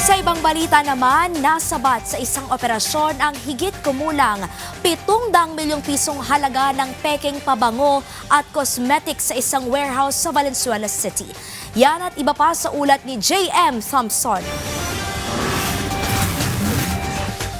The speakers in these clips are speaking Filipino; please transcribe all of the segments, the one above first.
Sa ibang balita naman, nasabat sa isang operasyon ang higit kumulang 700 milyong pisong halaga ng peking pabango at cosmetics sa isang warehouse sa Valenzuela City. Yan at iba pa sa ulat ni J.M. Thompson.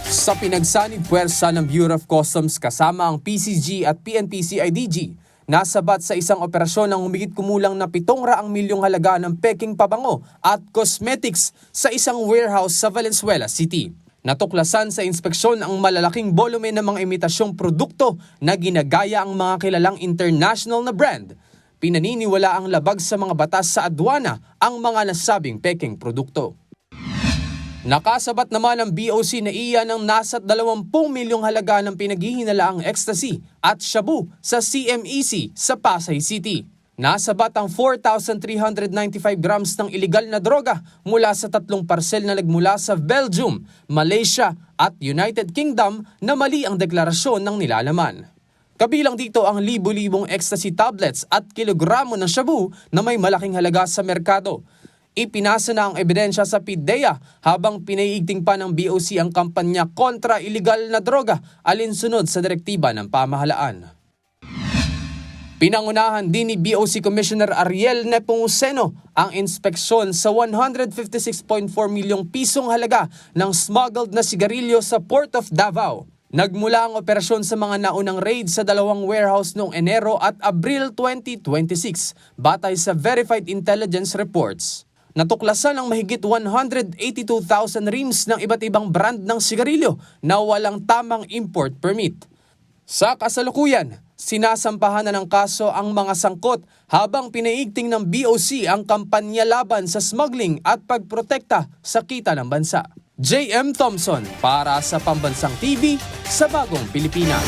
Sa pinagsanib puwersa ng Bureau of Customs kasama ang PCG at PNP-CIDG, nasabat sa isang operasyon ng humigit kumulang na 700 milyong halaga ng peking pabango at cosmetics sa isang warehouse sa Valenzuela City. Natuklasan sa inspeksyon ang malalaking volume ng mga imitasyong produkto na ginagaya ang mga kilalang international na brand. Pinaniniwala ang labag sa mga batas sa adwana ang mga nasabing peking produkto. Nakasabat naman ang BOC na iya ng nasa 20 milyong halaga ng pinaghihinalaang ecstasy at shabu sa CMEC sa Pasay City. Nasabat ang 4,395 grams ng iligal na droga mula sa 3 parsel na nagmula sa Belgium, Malaysia at United Kingdom na mali ang deklarasyon ng nilalaman. Kabilang dito ang libu-libong ecstasy tablets at kilogramo ng shabu na may malaking halaga sa merkado. Ipinasa na ang ebidensya sa PIDEA habang pinaiigting pa ng BOC ang kampanya kontra iligal na droga alinsunod sa direktiba ng pamahalaan. Pinangunahan din ni BOC Commissioner Ariel Nepomuceno ang inspeksyon sa 156.4 milyong pisong halaga ng smuggled na sigarilyo sa Port of Davao. Nagmula ang operasyon sa mga naunang raid sa dalawang warehouse noong Enero at Abril 2026 batay sa verified intelligence reports. Natuklasan ang mahigit 182,000 rims ng iba't ibang brand ng sigarilyo na walang tamang import permit. Sa kasalukuyan, sinasampahan na ng kaso ang mga sangkot habang pinaiigting ng BOC ang kampanya laban sa smuggling at pagprotekta sa kita ng bansa. J.M. Thompson para sa Pambansang TV sa Bagong Pilipinas.